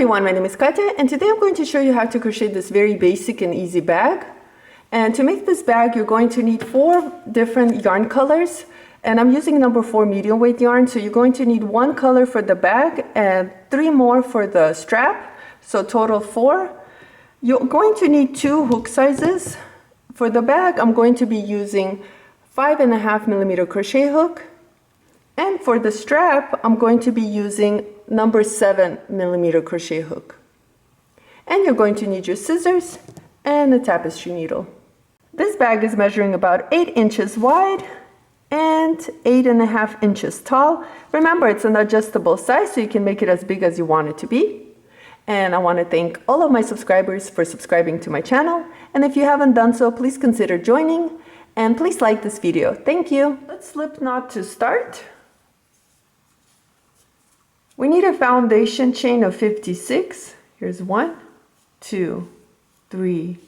everyone, my name is Katya and today I'm going to show you how to crochet this very basic and easy bag. And to make this bag you're going to need 4 different yarn colors, and I'm using number 4 medium weight yarn, so you're going to need 1 color for the bag and 3 more for the strap, so total 4. You're going to need 2 hook sizes. For the bag I'm going to be using 5.5mm crochet hook, and for the strap I'm going to be using number 7mm crochet hook. And you're going to need your scissors and a tapestry needle. This bag is measuring about 8 inches wide and 8.5 inches tall. Remember, it's an adjustable size, so you can make it as big as you want it to be. And I want to thank all of my subscribers for subscribing to my channel. And if you haven't done so, please consider joining and please like this video. Thank you. Let's slip knot to start. We need a foundation chain of 56. Here's 1, 2, 3,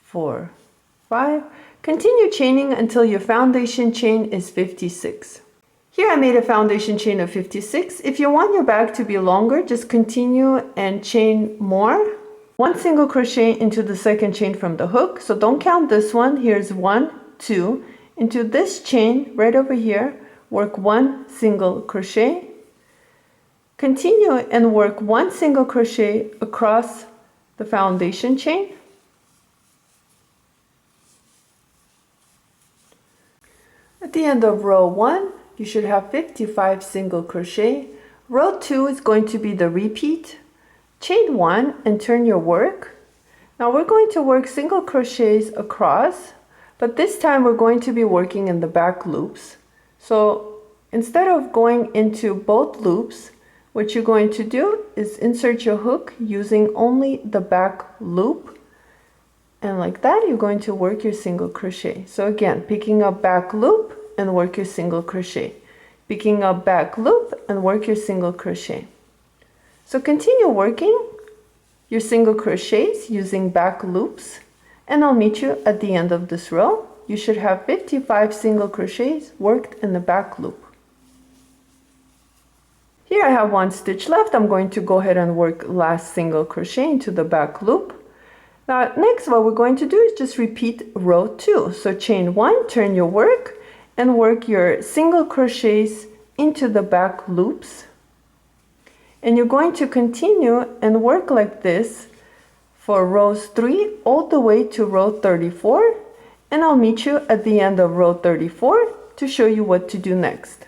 4, 5. Continue chaining until your foundation chain is 56. Here I made a foundation chain of 56. If you want your bag to be longer, just continue and chain more. 1 single crochet into the second chain from the hook. So don't count this one. Here's 1, 2. Into this chain right over here, work 1 single crochet. Continue and work 1 single crochet across the foundation chain. At the end of row 1, you should have 55 single crochet. Row 2 is going to be the repeat. Chain 1 and turn your work. Now we're going to work single crochets across, but this time we're going to be working in the back loops. So instead of going into both loops, what you're going to do is insert your hook using only the back loop, and like that you're going to work your single crochet. So again, picking up back loop and work your single crochet, picking up back loop and work your single crochet. So continue working your single crochets using back loops, and I'll meet you at the end of this row. You should have 55 single crochets worked in the back loop. Here I have 1 stitch left. I'm going to go ahead and work last single crochet into the back loop. Now next what we're going to do is just repeat row 2. So chain 1, turn your work and work your single crochets into the back loops. And you're going to continue and work like this for rows 3 all the way to row 34. And I'll meet you at the end of row 34 to show you what to do next.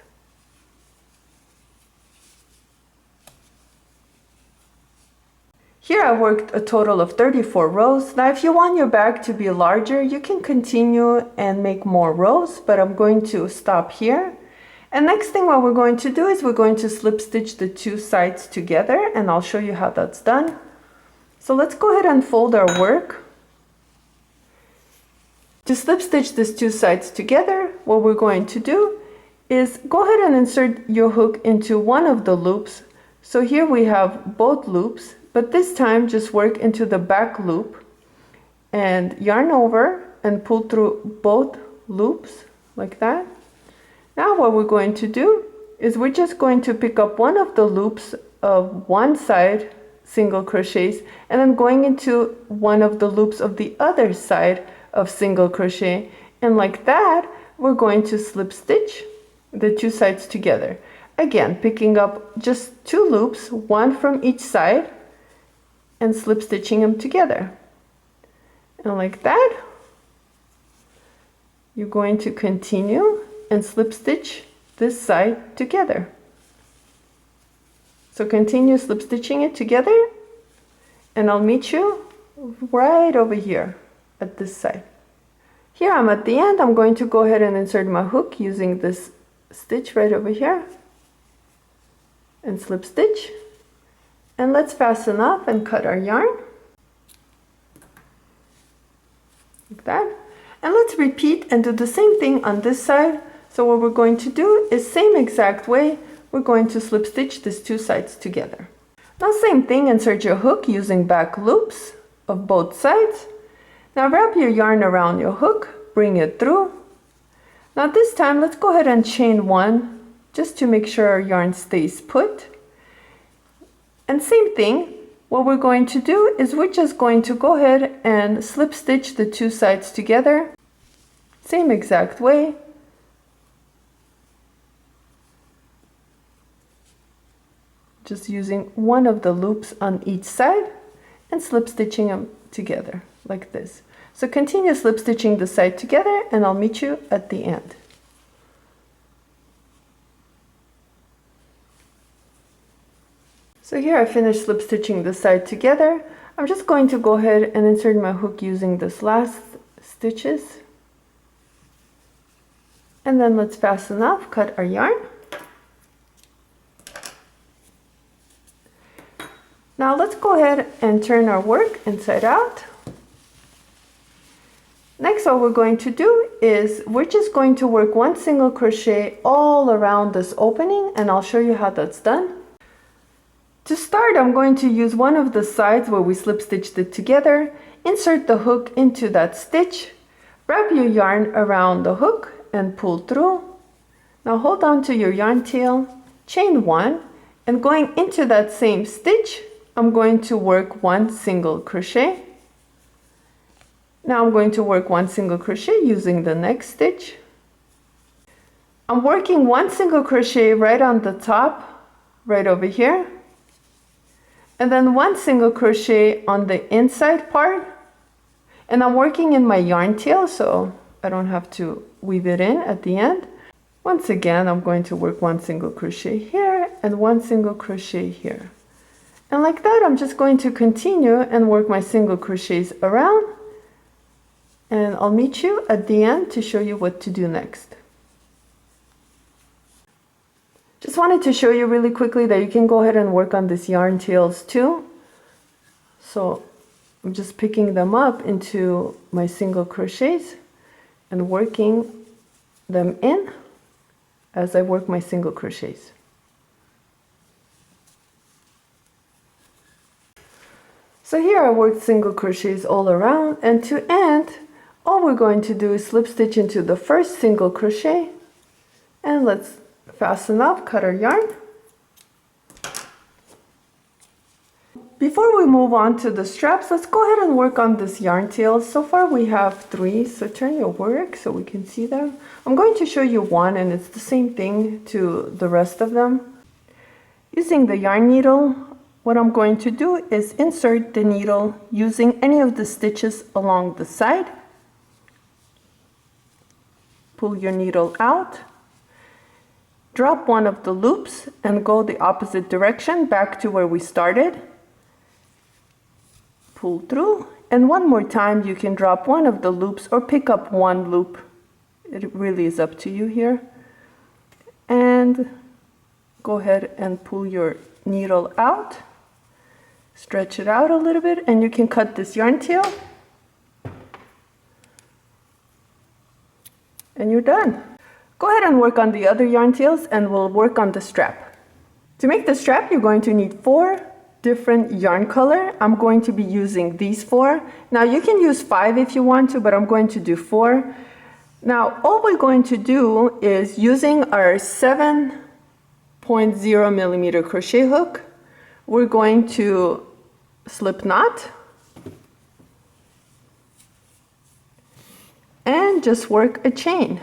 Here I worked a total of 34 rows. Now if you want your bag to be larger, you can continue and make more rows, but I'm going to stop here. And next thing what we're going to do is we're going to slip stitch the 2 sides together, and I'll show you how that's done. So let's go ahead and fold our work. To slip stitch these 2 sides together, what we're going to do is go ahead and insert your hook into one of the loops. So here we have both loops, but this time just work into the back loop and yarn over and pull through both loops like that. Now what we're going to do is we're just going to pick up one of the loops of one side single crochets and then going into one of the loops of the other side of single crochet, and like that we're going to slip stitch the 2 sides together. Again, picking up just 2 loops, 1 from each side, and slip stitching them together. And like that you're going to continue and slip stitch this side together. So continue slip stitching it together, and I'll meet you right over here at this side. Here I'm at the end. I'm going to go ahead and insert my hook using this stitch right over here and slip stitch. And let's fasten up and cut our yarn like that. And let's repeat and do the same thing on this side. So what we're going to do is same exact way, we're going to slip stitch these 2 sides together. Now same thing, insert your hook using back loops of both sides. Now wrap your yarn around your hook, bring it through. Now this time let's go ahead and chain 1 just to make sure our yarn stays put. And same thing, what we're going to do is we're just going to go ahead and slip stitch the two sides together, same exact way. Just using one of the loops on each side and slip stitching them together like this. So continue slip stitching the side together and I'll meet you at the end. So here I finished slip stitching the side together. I'm just going to go ahead and insert my hook using this last stitches. And then let's fasten up, cut our yarn. Now let's go ahead and turn our work inside out. Next, what we're going to do is we're just going to work one single crochet all around this opening, and I'll show you how that's done. To start, I'm going to use one of the sides where we slip stitched it together, insert the hook into that stitch, wrap your yarn around the hook and pull through. Now hold on to your yarn tail, chain one, and going into that same stitch, I'm going to work one single crochet. Now I'm going to work one single crochet using the next stitch. I'm working one single crochet right on the top, right over here. And then one single crochet on the inside part. And I'm working in my yarn tail, so I don't have to weave it in at the end. Once again, I'm going to work one single crochet here and one single crochet here. And like that, I'm just going to continue and work my single crochets around. And I'll meet you at the end to show you what to do next. Just wanted to show you really quickly that you can go ahead and work on these yarn tails too. So I'm just picking them up into my single crochets and working them in as I work my single crochets. So here I worked single crochets all around, and to end, all we're going to do is slip stitch into the first single crochet, and let's fasten up, cut our yarn. Before we move on to the straps, let's go ahead and work on this yarn tails. So far we have 3, so turn your work so we can see them. I'm going to show you one, and it's the same thing to the rest of them. Using the yarn needle, what I'm going to do is insert the needle using any of the stitches along the side. Pull your needle out. Drop one of the loops and go the opposite direction back to where we started. Pull through, and one more time you can drop one of the loops or pick up one loop. It really is up to you here. And go ahead and pull your needle out. Stretch it out a little bit, and you can cut this yarn tail. And you're done. Go ahead and work on the other yarn tails, and we'll work on the strap. To make the strap, you're going to need 4 different yarn color. I'm going to be using these 4. Now you can use 5 if you want to, but I'm going to do 4. Now all we're going to do is using our 7.0 millimeter crochet hook, we're going to slip knot and just work a chain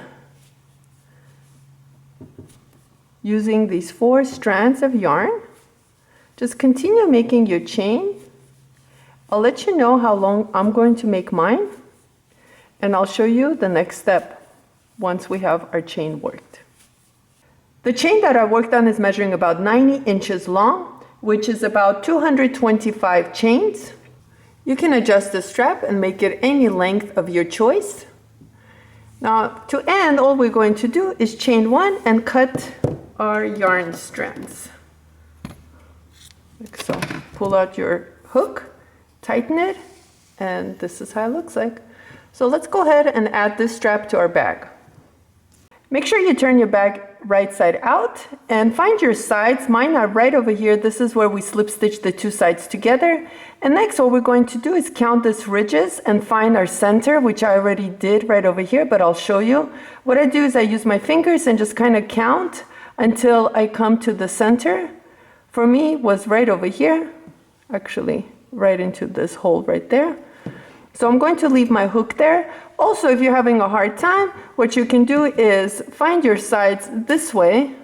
using these 4 strands of yarn. Just continue making your chain. I'll let you know how long I'm going to make mine, and I'll show you the next step once we have our chain worked. The chain that I worked on is measuring about 90 inches long, which is about 225 chains. You can adjust the strap and make it any length of your choice. Now to end, all we're going to do is chain 1 and cut our yarn strands. Like so. Pull out your hook, tighten it, and this is how it looks like. So let's go ahead and add this strap to our bag. Make sure you turn your bag right side out and find your sides. Mine are right over here. This is where we slip stitch the 2 sides together. And next what we're going to do is count these ridges and find our center, which I already did right over here, but I'll show you. What I do is I use my fingers and just kind of count until I come to the center. For me, it was right over here. actually right into this hole right there. So I'm going to leave my hook there. Also, if you're having a hard time, what you can do is find your sides this way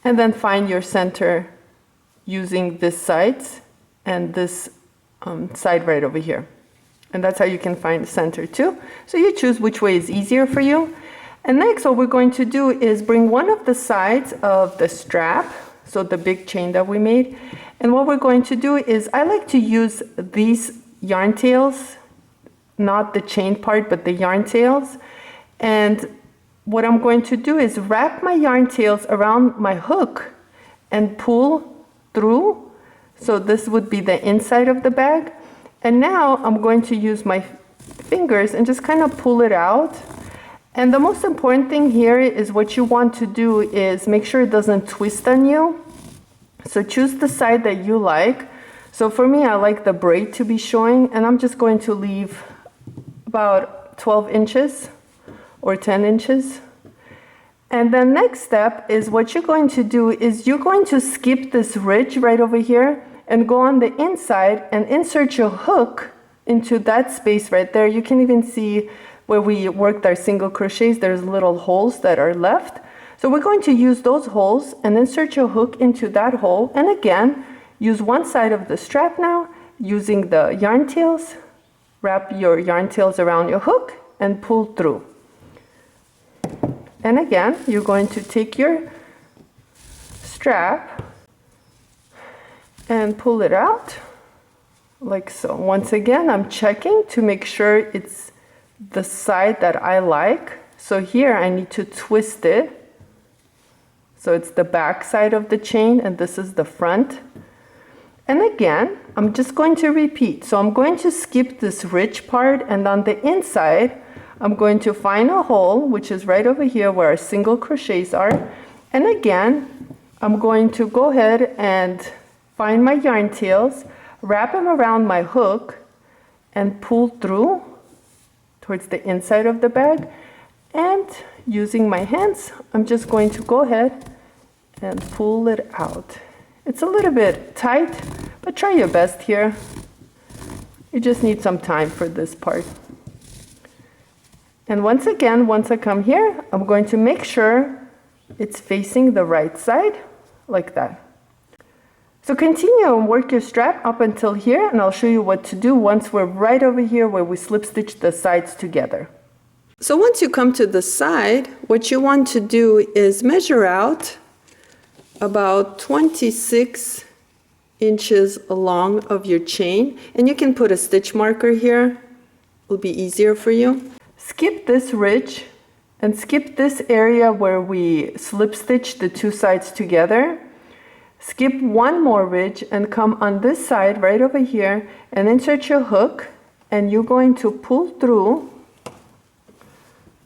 and then find your center using this sides and this side right over here. And that's how you can find the center too. So you choose which way is easier for you. And next, what we're going to do is bring one of the sides of the strap, so the big chain that we made. And what we're going to do is, I like to use these yarn tails, not the chain part, but the yarn tails. And what I'm going to do is wrap my yarn tails around my hook and pull through. So this would be the inside of the bag. And now I'm going to use my fingers and just kind of pull it out. And the most important thing here is what you want to do is make sure it doesn't twist on you. So choose the side that you like. So for me, I like the braid to be showing, and I'm just going to leave about 12 inches or 10 inches. And the next step is what you're going to do is you're going to skip this ridge right over here and go on the inside and insert your hook into that space right there. You can even see where we worked our single crochets, there's little holes that are left. So we're going to use those holes and insert your hook into that hole. And again, use one side of the strap now, using the yarn tails. Wrap your yarn tails around your hook and pull through. And again, you're going to take your strap and pull it out like so. Once again, I'm checking to make sure it's the side that I like. So here I need to twist it. So it's the back side of the chain and this is the front. And again, I'm just going to repeat. So I'm going to skip this ridge part, and on the inside, I'm going to find a hole, which is right over here where our single crochets are. And again, I'm going to go ahead and find my yarn tails, wrap them around my hook, and pull through towards the inside of the bag. And using my hands, I'm just going to go ahead and pull it out. It's a little bit tight, but try your best here. You just need some time for this part. And once again, once I come here, I'm going to make sure it's facing the right side, like that. So continue and work your strap up until here, and I'll show you what to do once we're right over here where we slip stitch the sides together. So once you come to the side, what you want to do is measure out about 26 inches along of your chain, and you can put a stitch marker here. It'll be easier for you. Skip this ridge and skip this area where we slip stitch the two sides together. Skip one more ridge and come on this side right over here and insert your hook, and you're going to pull through.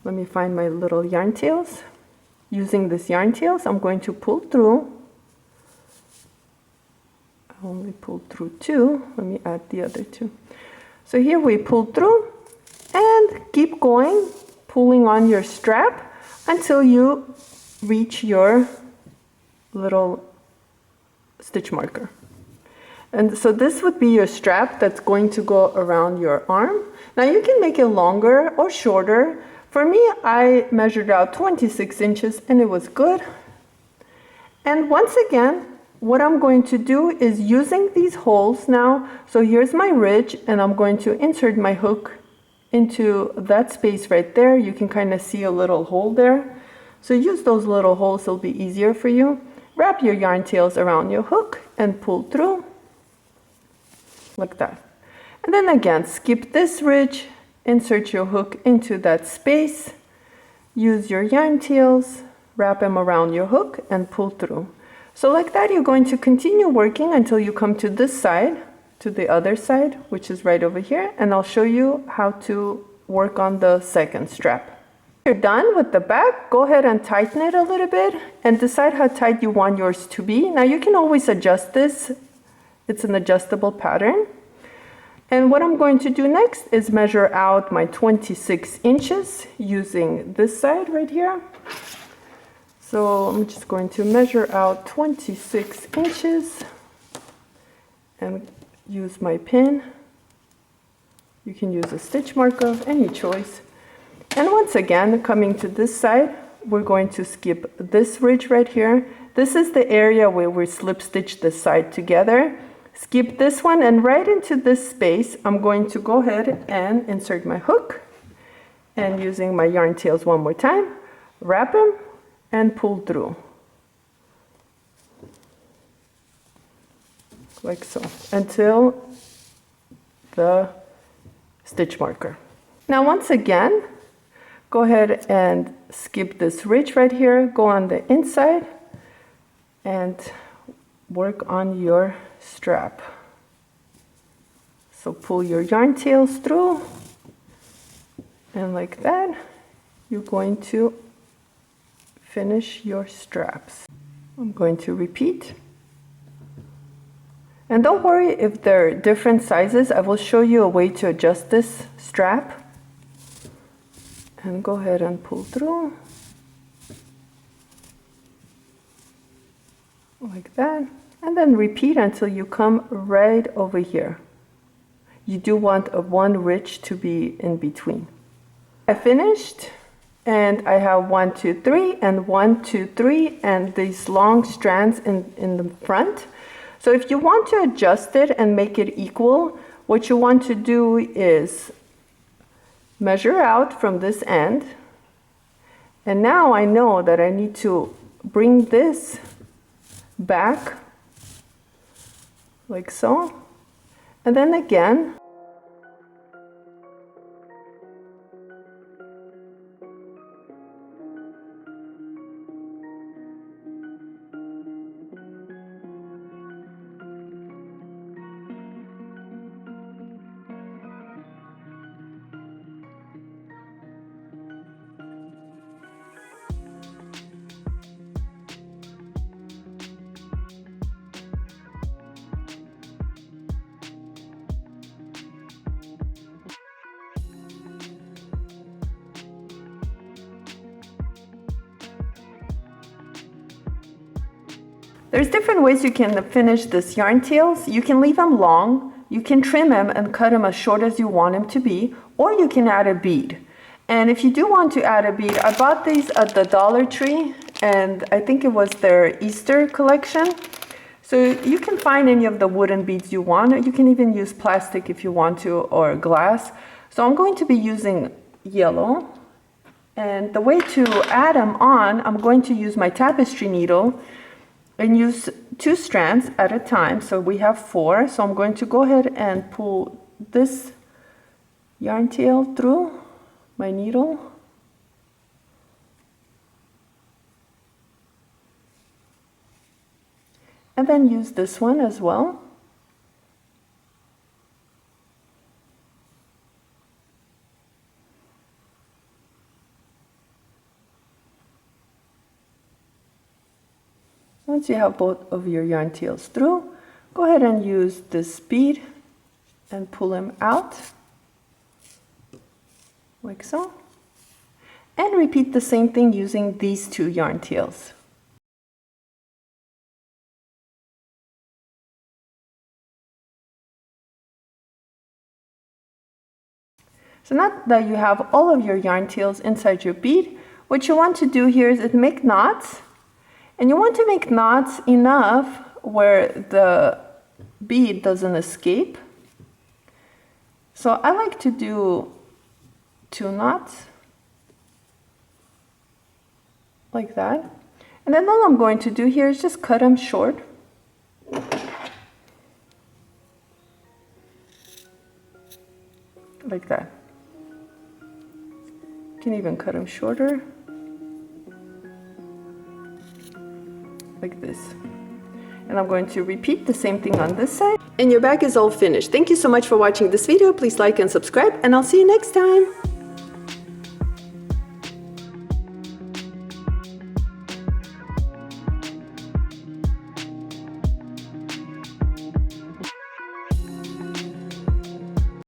Let me find my little yarn tails. Using this yarn tails, I'm going to pull through. I only pulled through two. Let me add the other two. So here we pull through and keep going, pulling on your strap until you reach your little stitch marker. And so this would be your strap that's going to go around your arm. Now you can make it longer or shorter. For me, I measured out 26 inches and it was good. And once again, what I'm going to do is using these holes now. So here's my ridge, and I'm going to insert my hook into that space right there. You can kind of see a little hole there. So use those little holes, it'll be easier for you. Wrap your yarn tails around your hook and pull through like that. And then again, skip this ridge, insert your hook into that space, use your yarn tails, wrap them around your hook and pull through. So like that, you're going to continue working until you come to this side, to the other side, which is right over here, and I'll show you how to work on the second strap. You're done with the back, go ahead and tighten it a little bit and decide how tight you want yours to be. Now you can always adjust this. It's an adjustable pattern. And what I'm going to do next is measure out my 26 inches using this side right here. So I'm just going to measure out 26 inches and use my pin. You can use a stitch marker of any choice. And once again, coming to this side, we're going to skip this ridge right here. This is the area where we slip stitch the side together. Skip this one, and right into this space, I'm going to go ahead and insert my hook. And using my yarn tails one more time, wrap them and pull through. Like so, until the stitch marker. Now once again, go ahead and skip this ridge right here, go on the inside and work on your strap. So pull your yarn tails through, and like that, you're going to finish your straps. I'm going to repeat. And don't worry if they're different sizes. I will show you a way to adjust this strap. And go ahead and pull through. Like that. And then repeat until you come right over here. You do want a one ridge to be in between. I finished, and I have 1, 2, 3, and 1, 2, 3, and these long strands in the front. So if you want to adjust it and make it equal, what you want to do is measure out from this end. And now I know that I need to bring this back like so. And then again. There's different ways you can finish this yarn tails. You can leave them long, you can trim them and cut them as short as you want them to be, or you can add a bead. And if you do want to add a bead, I bought these at the Dollar Tree, and I think it was their Easter collection. So you can find any of the wooden beads you want. You can even use plastic if you want to, or glass. So I'm going to be using yellow. And the way to add them on, I'm going to use my tapestry needle and use 2 strands at a time. So we have 4. So I'm going to go ahead and pull this yarn tail through my needle. And then use this one as well. Once you have both of your yarn tails through, go ahead and use this bead and pull them out like so. And repeat the same thing using these 2 yarn tails. So now that you have all of your yarn tails inside your bead, what you want to do here is make knots. And you want to make knots enough where the bead doesn't escape. So I like to do 2 knots like that. And then all I'm going to do here is just cut them short. Like that. You can even cut them shorter. Like this. And I'm going to repeat the same thing on this side. And your bag is all finished. Thank you so much for watching this video. Please like and subscribe, and I'll see you next time.